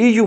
EU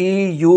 EU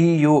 EU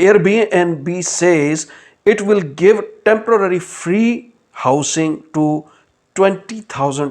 Airbnb says it will give temporary free housing to 20,000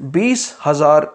20,000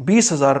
20,000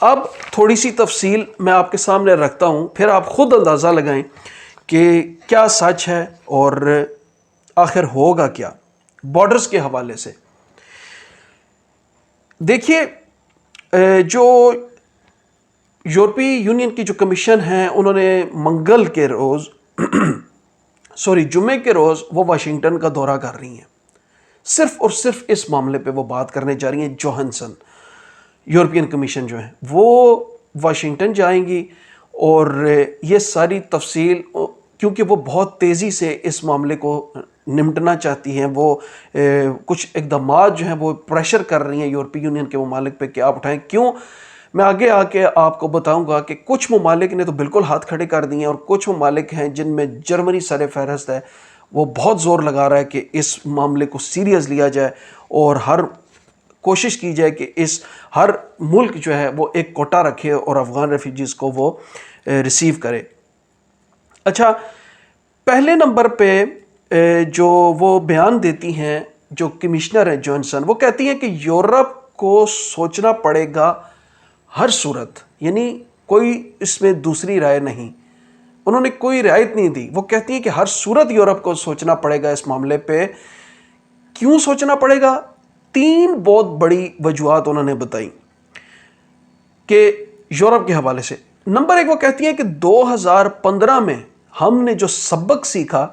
اب تھوڑی سی تفصیل میں آپ کے سامنے رکھتا ہوں، پھر آپ خود اندازہ لگائیں کہ کیا سچ ہے اور آخر ہوگا کیا بارڈرز کے حوالے سے۔ دیکھیے، جو یورپی یونین کی جو کمیشن ہے، انہوں نے منگل کے روز جمعے کے روز وہ واشنگٹن کا دورہ کر رہی ہیں، صرف اور صرف اس معاملے پہ وہ بات کرنے جا رہی ہیں۔ جوہنسن یورپین کمیشن جو ہے وہ واشنگٹن جائیں گی، اور یہ ساری تفصیل، کیونکہ وہ بہت تیزی سے اس معاملے کو نمٹنا چاہتی ہیں، وہ کچھ اقدامات جو ہیں وہ پریشر کر رہی ہیں یورپی یونین کے ممالک پہ کہ آپ اٹھائیں۔ کیوں؟ میں آگے آ کے آپ کو بتاؤں گا کہ کچھ ممالک نے تو بالکل ہاتھ کھڑے کر دیے ہیں، اور کچھ ممالک ہیں جن میں جرمنی سر فہرست ہے، وہ بہت زور لگا رہا ہے کہ اس معاملے کو سیریس لیا جائے اور ہر کوشش کی جائے کہ ہر ملک جو ہے وہ ایک کوٹا رکھے اور افغان ریفیوجیز کو وہ ریسیو کرے۔ اچھا، پہلے نمبر پہ جو وہ بیان دیتی ہیں جو کمشنر ہے جانسن، وہ کہتی ہیں کہ یورپ کو سوچنا پڑے گا ہر صورت، یعنی کوئی اس میں دوسری رائے نہیں، انہوں نے کوئی رعایت نہیں دی۔ وہ کہتی ہیں کہ ہر صورت یورپ کو سوچنا پڑے گا اس معاملے پہ۔ کیوں سوچنا پڑے گا؟ 3 بہت بڑی وجوہات انہوں نے بتائی کہ یورپ کے حوالے سے۔ نمبر 1، وہ کہتی ہیں کہ 2015 میں ہم نے جو سبق سیکھا،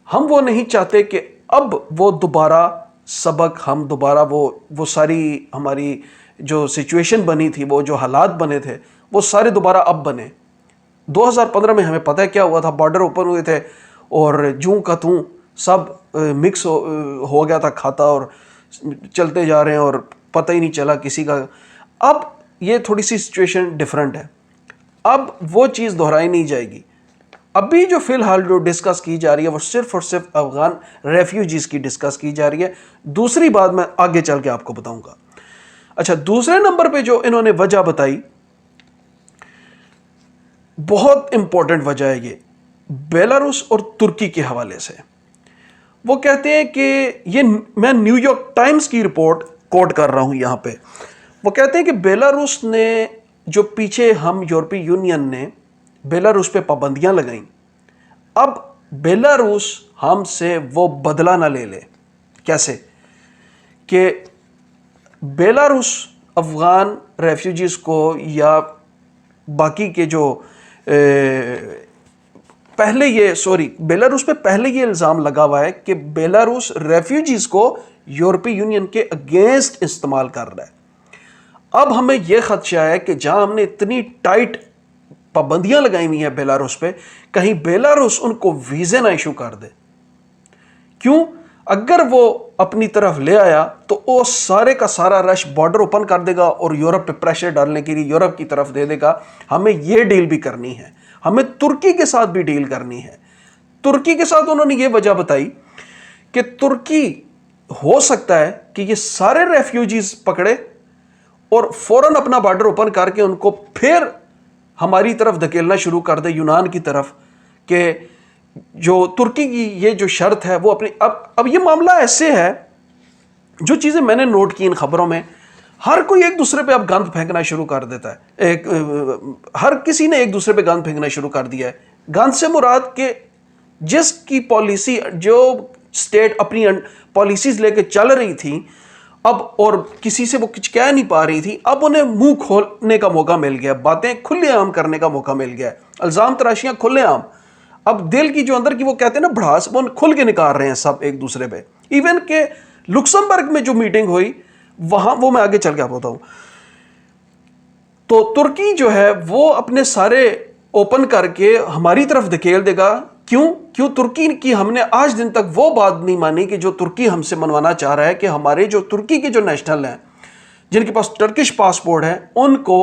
ہم وہ نہیں چاہتے کہ اب وہ دوبارہ سبق، ہم دوبارہ وہ ساری ہماری جو سچویشن بنی تھی، وہ جو حالات بنے تھے، وہ سارے دوبارہ اب بنے۔ 2015 میں ہمیں پتہ ہے کیا ہوا تھا، بارڈر اوپن ہوئے تھے اور جوں کا توں سب مکس ہو گیا تھا کھاتا، اور چلتے جا رہے ہیں اور پتہ ہی نہیں چلا کسی کا۔ اب یہ تھوڑی سی سچویشن ڈیفرنٹ ہے، اب وہ چیز دہرائی نہیں جائے گی۔ ابھی جو فی الحال جو ڈسکس کی جا رہی ہے وہ صرف اور صرف افغان ریفیوجیز کی ڈسکس کی جا رہی ہے۔ دوسری بات میں آگے چل کے آپ کو بتاؤں گا۔ اچھا، دوسرے نمبر پہ جو انہوں نے وجہ بتائی، بہت امپورٹنٹ وجہ ہے یہ، بیلاروس اور ترکی کے حوالے سے۔ وہ کہتے ہیں کہ یہ میں نیو یارک ٹائمز کی رپورٹ کوٹ کر رہا ہوں یہاں پہ۔ وہ کہتے ہیں کہ بیلاروس نے جو پیچھے ہم یورپی یونین نے بیلاروس پہ پابندیاں لگائیں، اب بیلاروس ہم سے وہ بدلہ نہ لے لے۔ کیسے؟ کہ بیلاروس افغان ریفیوجیز کو یا باقی کے جو بیلاروس پہ پہلے یہ الزام لگا ہوا ہے کہ بیلاروس ریفیوجیز کو یورپی یونین کے اگینسٹ استعمال کر رہا ہے۔ اب ہمیں یہ خدشہ ہے کہ جہاں ہم نے اتنی ٹائٹ پابندیاں لگائی ہوئی ہیں بیلاروس پہ، کہیں بیلاروس ان کو ویزے نہ ایشو کر دے۔ کیوں؟ اگر وہ اپنی طرف لے آیا تو وہ سارے کا سارا رش بارڈر اوپن کر دے گا اور یورپ پہ پریشر ڈالنے کے لیے یورپ کی طرف دے دے گا۔ ہمیں یہ ڈیل بھی کرنی ہے، ہمیں ترکی کے ساتھ بھی ڈیل کرنی ہے۔ ترکی کے ساتھ انہوں نے یہ وجہ بتائی کہ ترکی ہو سکتا ہے کہ یہ سارے ریفیوجیز پکڑے اور فوراً اپنا بارڈر اوپن کر کے ان کو پھر ہماری طرف دھکیلنا شروع کر دے، یونان کی طرف، کہ جو ترکی کی یہ جو شرط ہے وہ اپنی اب یہ معاملہ ایسے ہے، جو چیزیں میں نے نوٹ کی ان خبروں میں، ہر کوئی ایک دوسرے پہ اب گند پھینکنا شروع کر دیتا ہے۔ ہر کسی نے ایک دوسرے پہ گند پھینکنا شروع کر دیا ہے۔ گند سے مراد کہ جس کی پالیسی، جو سٹیٹ اپنی پالیسیز لے کے چل رہی تھی اب، اور کسی سے وہ کچھ کہہ نہیں پا رہی تھی، اب انہیں منہ کھولنے کا موقع مل گیا، باتیں کھلے عام کرنے کا موقع مل گیا، الزام تراشیاں کھلے عام۔ اب دل کی جو اندر کی وہ کہتے ہیں نا بھڑاس، وہ کھل کے نکال رہے ہیں سب ایک دوسرے پہ۔ ایون کہ لکسمبرگ میں جو میٹنگ ہوئی وہاں، وہ میں آگے چل کے آپ بتاؤں، تو ترکی جو ہے وہ اپنے سارے اوپن کر کے ہماری طرف دھکیل دے گا۔ کیوں ترکی کی ہم نے آج دن تک وہ بات نہیں مانی کہ جو ترکی ہم سے منوانا چاہ رہا ہے، کہ ہمارے جو ترکی کے جو نیشنل ہیں جن کے پاس ٹرکش پاسپورٹ ہے ان کو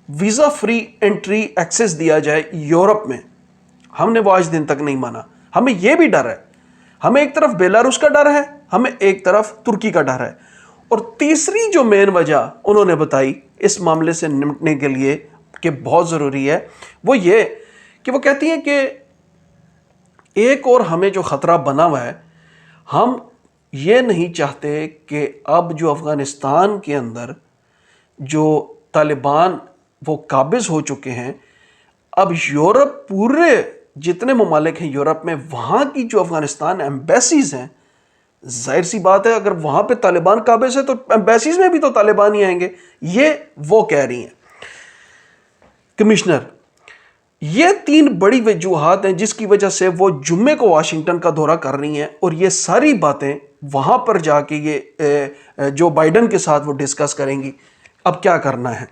ویزا فری انٹری ایکسس دیا جائے یورپ میں۔ ہم نے وہ آج دن تک نہیں مانا۔ ہمیں یہ بھی ڈر ہے، ہمیں ایک طرف بیلاروس کا ڈر ہے، ہمیں ایک طرف ترکی کا ڈر ہے۔ اور تیسری جو مین وجہ انہوں نے بتائی اس معاملے سے نمٹنے کے لیے کہ بہت ضروری ہے، وہ یہ کہ وہ کہتی ہیں کہ ایک اور ہمیں جو خطرہ بنا ہوا ہے، ہم یہ نہیں چاہتے کہ اب جو افغانستان کے اندر جو طالبان وہ قابض ہو چکے ہیں، اب یورپ پورے جتنے ممالک ہیں یورپ میں، وہاں کی جو افغانستان ایمبیسیز ہیں، ظاہر سی بات ہے اگر وہاں پہ طالبان قابض ہے تو ایمبیسیز میں بھی تو طالبان ہی آئیں گے. یہ وہ کہہ رہی ہیں کمشنر. یہ 3 بڑی وجوہات ہیں جس کی وجہ سے وہ جمعے کو واشنگٹن کا دورہ کر رہی ہیں، اور یہ ساری باتیں وہاں پر جا کے یہ جو بائیڈن کے ساتھ وہ ڈسکس کریں گی اب کیا کرنا ہے.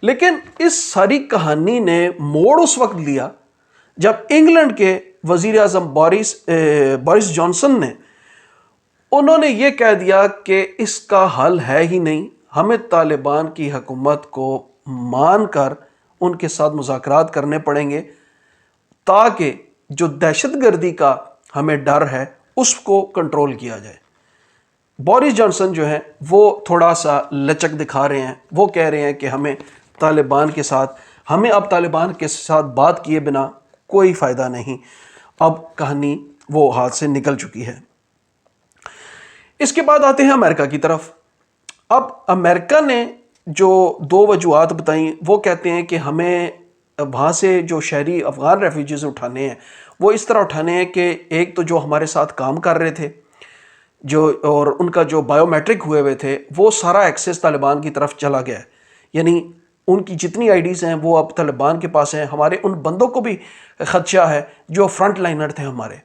لیکن اس ساری کہانی نے موڑ اس وقت لیا جب انگلینڈ کے وزیر اعظم بورس جانسن نے انہوں نے یہ کہہ دیا کہ اس کا حل ہے ہی نہیں، ہمیں طالبان کی حکومت کو مان کر ان کے ساتھ مذاکرات کرنے پڑیں گے تاکہ جو دہشت گردی کا ہمیں ڈر ہے اس کو کنٹرول کیا جائے. بورس جانسن جو ہیں وہ تھوڑا سا لچک دکھا رہے ہیں، وہ کہہ رہے ہیں کہ ہمیں اب طالبان کے ساتھ بات کیے بنا کوئی فائدہ نہیں. اب کہانی وہ ہاتھ سے نکل چکی ہے. اس کے بعد آتے ہیں امریکہ کی طرف. اب امریکہ نے جو 2 وجوہات بتائیں، وہ کہتے ہیں کہ ہمیں وہاں سے جو شہری افغان ریفیوجیز اٹھانے ہیں وہ اس طرح اٹھانے ہیں کہ ایک تو جو ہمارے ساتھ کام کر رہے تھے اور ان کا جو بائیو میٹرک ہوئے تھے وہ سارا ایکسیس طالبان کی طرف چلا گیا ہے، یعنی ان کی جتنی آئی ڈیز ہیں وہ اب طالبان کے پاس ہیں. ہمارے ان بندوں کو بھی خدشہ ہے جو فرنٹ لائنر تھے ہمارے.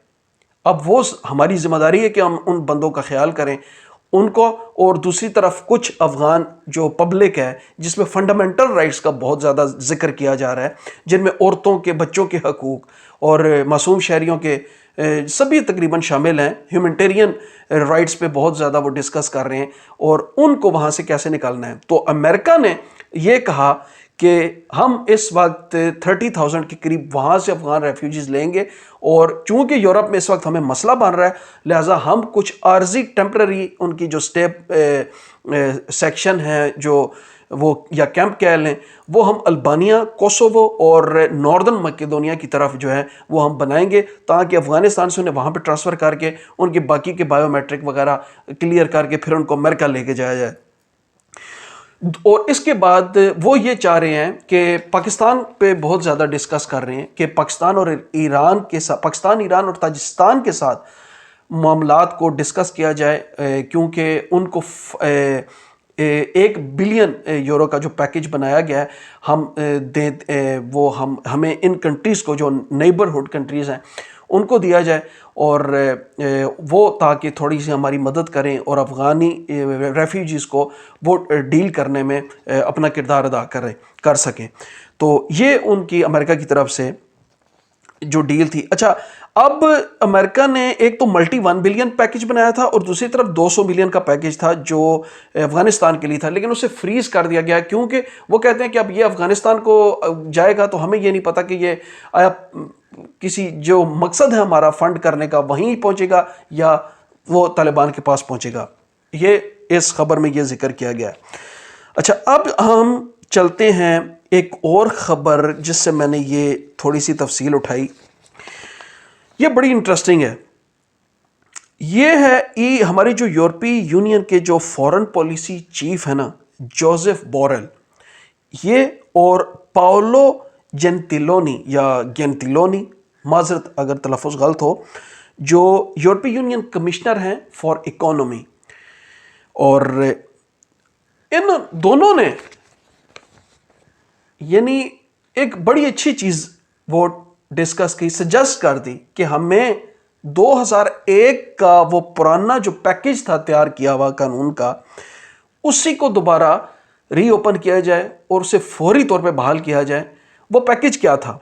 اب وہ ہماری ذمہ داری ہے کہ ہم ان بندوں کا خیال کریں ان کو. اور دوسری طرف کچھ افغان جو پبلک ہے جس میں فنڈامنٹل رائٹس کا بہت زیادہ ذکر کیا جا رہا ہے، جن میں عورتوں کے، بچوں کے حقوق اور معصوم شہریوں کے سبھی تقریباً شامل ہیں. ہیومنٹیرین رائٹس پہ بہت زیادہ وہ ڈسکس کر رہے ہیں اور ان کو وہاں سے کیسے نکالنا ہے. تو امریکہ نے یہ کہا کہ ہم اس وقت 30,000 کے قریب وہاں سے افغان ریفیوجیز لیں گے، اور چونکہ یورپ میں اس وقت ہمیں مسئلہ بن رہا ہے لہٰذا ہم کچھ عارضی ٹیمپرری ان کی جو سٹیپ سیکشن ہے جو وہ یا کیمپ کہہ لیں وہ ہم البانیہ، کوسوو اور ناردرن مقدونیہ کی طرف جو ہے وہ ہم بنائیں گے تاکہ افغانستان سے انہیں وہاں پہ ٹرانسفر کر کے ان کے باقی کے بائیو میٹرک وغیرہ کلیئر کر کے پھر ان کو امریکہ لے کے جایا جائے. اور اس کے بعد وہ یہ چاہ رہے ہیں کہ پاکستان پہ بہت زیادہ ڈسکس کر رہے ہیں کہ پاکستان اور ایران کے ساتھ، پاکستان، ایران اور تاجکستان کے ساتھ معاملات کو ڈسکس کیا جائے، کیونکہ ان کو 1 بلین یورو کا جو پیکج بنایا گیا ہے ہمیں ان کنٹریز کو جو نیبرہڈ کنٹریز ہیں ان کو دیا جائے، اور وہ تاکہ تھوڑی سی ہماری مدد کریں اور افغانی ریفیوجیز کو وہ ڈیل کرنے میں اپنا کردار ادا کر سکیں. تو یہ ان کی امریکہ کی طرف سے جو ڈیل تھی. اچھا، اب امریکہ نے ایک تو ملٹی 1 بلین پیکج بنایا تھا اور دوسری طرف 200 ملین کا پیکج تھا جو افغانستان کے لیے تھا، لیکن اسے فریز کر دیا گیا کیونکہ وہ کہتے ہیں کہ اب یہ افغانستان کو جائے گا تو ہمیں یہ نہیں پتا کہ یہ آیا کسی جو مقصد ہے ہمارا فنڈ کرنے کا وہیں پہنچے گا یا وہ طالبان کے پاس پہنچے گا. یہ اس خبر میں یہ ذکر کیا گیا ہے. اچھا، اب ہم چلتے ہیں ایک اور خبر جس سے میں نے یہ تھوڑی سی تفصیل اٹھائی. یہ بڑی انٹرسٹنگ ہے. یہ ہے ہماری جو یورپی یونین کے جو فورن پالیسی چیف ہے نا، جوزف بورل، یہ اور پاولو گینتیلونی، معذرت اگر تلفظ غلط ہو، جو یورپی یونین کمشنر ہیں فار اکانومی، اور ان دونوں نے یعنی ایک بڑی اچھی چیز وہ ڈسکس کی، سجیسٹ کر دی کہ ہمیں 2001 کا وہ پرانا جو پیکج تھا تیار کیا ہوا قانون کا، اسی کو دوبارہ ری اوپن کیا جائے اور اسے فوری طور پہ بحال کیا جائے. وہ پیکج کیا تھا؟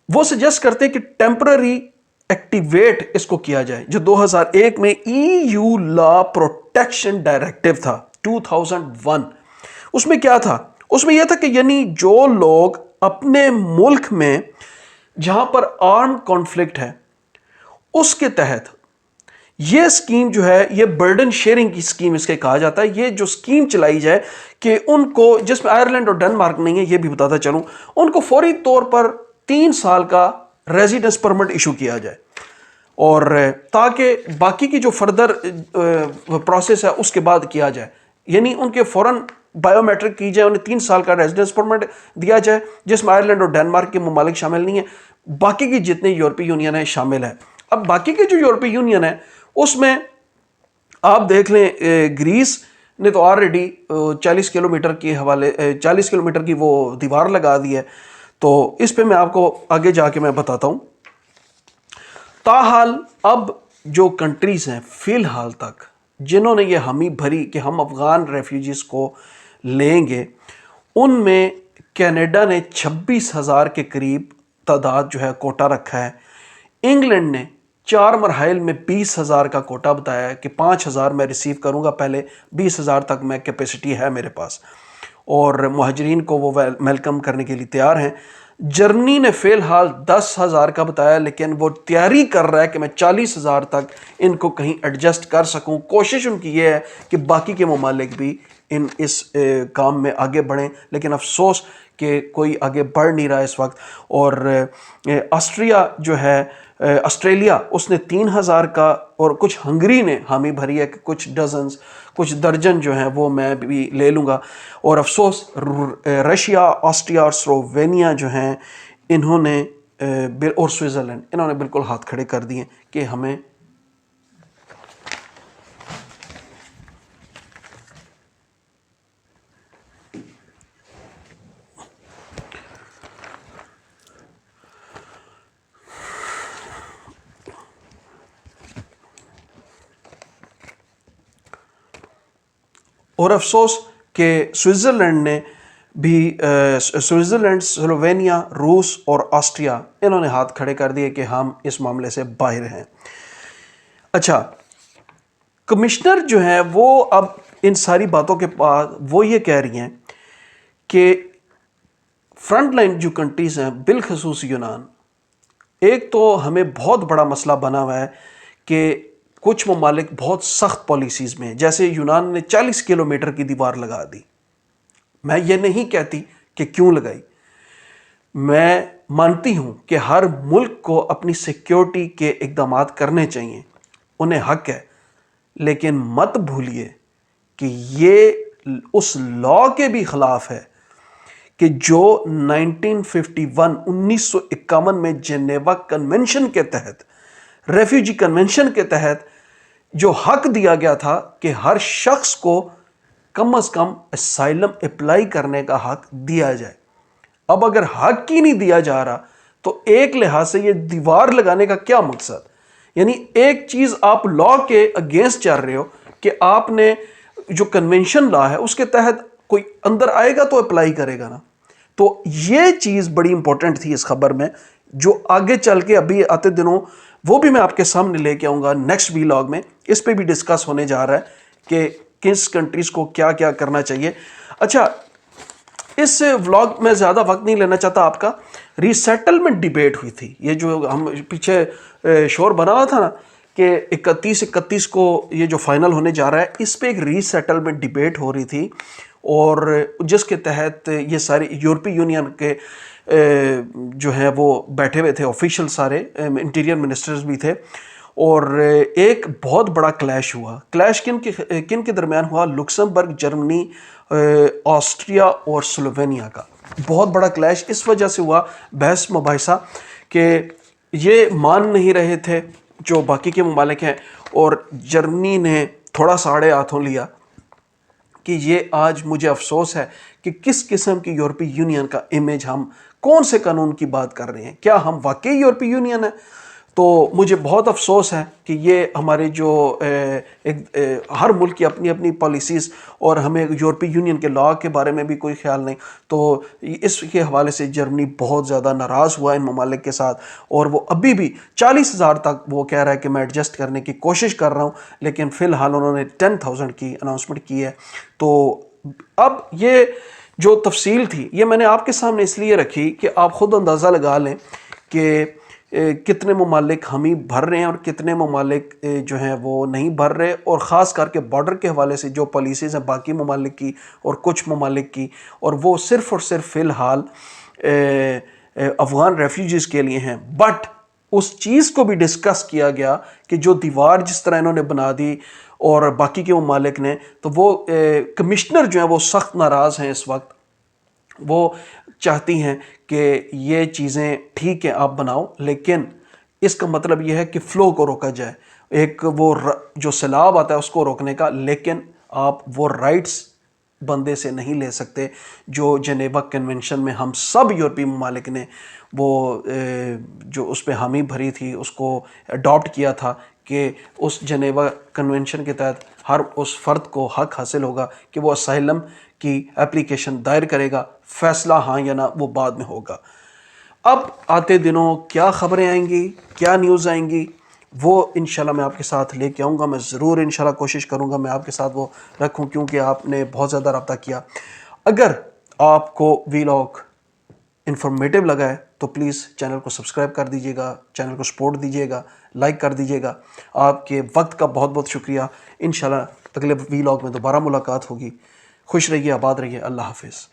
وہ سجیسٹ کرتے کہ ٹیمپرری ایکٹیویٹ اس کو کیا جائے، جو 2001 میں EU لا پروٹیکشن ڈائریکٹیو تھا 2001. اس میں کیا تھا؟ اس میں یہ تھا کہ یعنی جو لوگ اپنے ملک میں جہاں پر آرم کانفلکٹ ہے اس کے تحت یہ سکیم جو ہے، یہ برڈن شیئرنگ کی سکیم اس کے کہا جاتا ہے، یہ جو سکیم چلائی جائے کہ ان کو، جس میں آئرلینڈ اور ڈنمارک نہیں ہے یہ بھی بتاتا چلوں، ان کو فوری طور پر 3 سال کا ریزیڈنس پرمٹ ایشو کیا جائے، اور تاکہ باقی کی جو فردر پروسیس ہے اس کے بعد کیا جائے. یعنی ان کے فوراً بایو میٹرک کی جائے, انہیں 3 سال کا ریزیڈنس پرمٹ دیا جائے, جس میں آئرلینڈ اور ڈینمارک کے ممالک شامل نہیں ہیں, باقی کی جتنے یورپی یونین ہیں شامل ہے. اب باقی کے جو یورپی یونین ہے اس میں آپ دیکھ لیں گریس نے تو آلریڈی 40 کلومیٹر کی وہ دیوار لگا دی ہے. تو اس پہ میں آپ کو آگے جا کے میں بتاتا ہوں. تاحال اب جو کنٹریز ہیں فی الحال تک جنہوں نے یہ حامی بھری کہ ہم افغان ریفیوجیز کو لیں گے, ان میں کینیڈا نے 26,000 کے قریب تعداد جو ہے کوٹا رکھا ہے. انگلینڈ نے 4 مراحل میں 20,000 کا کوٹا بتایا ہے کہ 5,000 میں ریسیو کروں گا, پہلے 20,000 تک میں کیپیسٹی ہے میرے پاس, اور مہاجرین کو وہ ویلکم کرنے کے لیے تیار ہیں. جرمنی نے فی الحال 10,000 کا بتایا, لیکن وہ تیاری کر رہا ہے کہ میں 40,000 تک ان کو کہیں ایڈجسٹ کر سکوں. کوشش ان کی یہ ہے کہ باقی کے ممالک بھی اس کام میں آگے بڑھیں, لیکن افسوس کہ کوئی آگے بڑھ نہیں رہا اس وقت. اور آسٹریا جو ہے, آسٹریلیا, اس نے 3,000 کا, اور کچھ ہنگری نے حامی بھری ہے کہ کچھ درجن جو ہیں وہ میں بھی لے لوں گا. اور افسوس رشیا, آسٹریا اور سلووینیا جو ہیں انہوں نے اور سوئٹزرلینڈ, انہوں نے بالکل ہاتھ کھڑے کر دیے کہ ہمیں اور افسوس کہ سوئٹزرلینڈ نے بھی سوئٹزرلینڈ, سلووینیا, روس اور آسٹریا انہوں نے ہاتھ کھڑے کر دیے کہ ہم اس معاملے سے باہر ہیں. اچھا, کمشنر جو ہیں وہ اب ان ساری باتوں کے بعد وہ یہ کہہ رہی ہیں کہ فرنٹ لائن جو کنٹریز ہیں بالخصوص یونان, ایک تو ہمیں بہت بڑا مسئلہ بنا ہوا ہے کہ کچھ ممالک بہت سخت پالیسیز میں ہیں. جیسے یونان نے 40 کلومیٹر کی دیوار لگا دی. میں یہ نہیں کہتی کہ کیوں لگائی, میں مانتی ہوں کہ ہر ملک کو اپنی سیکیورٹی کے اقدامات کرنے چاہیے, انہیں حق ہے, لیکن مت بھولیے کہ یہ اس لا کے بھی خلاف ہے کہ جو 1951 میں جنیوا کنونشن کے تحت, ریفیوجی کنونشن کے تحت جو حق دیا گیا تھا کہ ہر شخص کو کم از کم اسائلم اپلائی کرنے کا حق دیا جائے. اب اگر حق ہی نہیں دیا جا رہا تو ایک لحاظ سے یہ دیوار لگانے کا کیا مقصد؟ یعنی ایک چیز آپ لا کے اگینسٹ چل رہے ہو کہ آپ نے جو کنونشن لا ہے اس کے تحت کوئی اندر آئے گا تو اپلائی کرے گا نا. تو یہ چیز بڑی امپورٹنٹ تھی اس خبر میں, جو آگے چل کے ابھی آتے دنوں وہ بھی میں آپ کے سامنے لے کے آؤں گا نیکسٹ ویلاگ میں. اس پہ بھی ڈسکس ہونے جا رہا ہے کہ کس کنٹریز کو کیا کیا کرنا چاہیے. اچھا, اس ولاگ میں زیادہ وقت نہیں لینا چاہتا آپ کا. ریسیٹلمنٹ ڈیبیٹ ہوئی تھی, یہ جو ہم پیچھے شور بنا ہوا تھا نا کہ 31 کو یہ جو فائنل ہونے جا رہا ہے, اس پہ ایک ریسیٹلمنٹ ڈیبیٹ ہو رہی تھی, اور جس کے تحت یہ سارے یورپی یونین کے جو ہیں وہ بیٹھے ہوئے تھے آفیشل, سارے انٹیریئر منسٹرز بھی تھے, اور ایک بہت بڑا کلیش ہوا. کلیش کن کے درمیان ہوا؟ لکسمبرگ, جرمنی, آسٹریا اور سلووینیا کا بہت بڑا کلیش اس وجہ سے ہوا, بحث مباحثہ, کہ یہ مان نہیں رہے تھے جو باقی کے ممالک ہیں, اور جرمنی نے تھوڑا سا آڑے ہاتھوں لیا کہ یہ آج مجھے افسوس ہے کہ کس قسم کی یورپی یونین کا امیج, ہم کون سے قانون کی بات کر رہے ہیں, کیا ہم واقعی یورپی یونین ہیں؟ تو مجھے بہت افسوس ہے کہ یہ ہمارے جو ہر ملک کی اپنی اپنی پالیسیز, اور ہمیں یورپی یونین کے لا کے بارے میں بھی کوئی خیال نہیں. تو اس کے حوالے سے جرمنی بہت زیادہ ناراض ہوا ان ممالک کے ساتھ, اور وہ ابھی بھی 40,000 تک وہ کہہ رہا ہے کہ میں ایڈجسٹ کرنے کی کوشش کر رہا ہوں, لیکن فی الحال انہوں نے 10,000 کی اناؤنسمنٹ کی ہے. تو اب یہ جو تفصیل تھی یہ میں نے آپ کے سامنے اس لیے رکھی کہ آپ خود اندازہ لگا لیں کہ کتنے ممالک حامی بھر رہے ہیں اور کتنے ممالک جو ہیں وہ نہیں بھر رہے, اور خاص کر کے بارڈر کے حوالے سے جو پالیسیز ہیں باقی ممالک کی اور کچھ ممالک کی, اور وہ صرف اور صرف فی الحال افغان ریفیوجیز کے لیے ہیں. بٹ اس چیز کو بھی ڈسکس کیا گیا کہ جو دیوار جس طرح انہوں نے بنا دی, اور باقی کے ممالک نے، تو وہ کمشنر جو ہیں وہ سخت ناراض ہیں اس وقت. وہ چاہتی ہیں کہ یہ چیزیں ٹھیک ہے آپ بناؤ، لیکن اس کا مطلب یہ ہے کہ فلو کو روکا جائے. ایک وہ جو سیلاب آتا ہے اس کو روکنے کا، لیکن آپ وہ رائٹس بندے سے نہیں لے سکتے جو جنیوا کنونشن میں ہم سب یورپی ممالک نے وہ جو اس پہ حامی بھری تھی، اس کو اڈاپٹ کیا تھا کہ اس جنیوا کنونشن کے تحت ہر اس فرد کو حق حاصل ہوگا کہ وہ اسائلم کی اپلیکیشن دائر کرے گا، فیصلہ ہاں یا نہ وہ بعد میں ہوگا. اب آتے دنوں کیا خبریں آئیں گی، کیا نیوز آئیں گی، وہ انشاءاللہ میں آپ کے ساتھ لے کے آؤں گا. میں ضرور انشاءاللہ کوشش کروں گا میں آپ کے ساتھ وہ رکھوں، کیونکہ آپ نے بہت زیادہ رابطہ کیا. اگر آپ کو ویلاگ انفارمیٹیو لگا ہے تو پلیز چینل کو سبسکرائب کر دیجیے گا، چینل کو سپورٹ دیجیے گا، لائک کر دیجیے گا. آپ کے وقت کا بہت بہت شکریہ. انشاءاللہ اگلے ویلاگ میں دوبارہ ملاقات ہوگی. خوش رہیے، آباد رہیے. اللہ حافظ.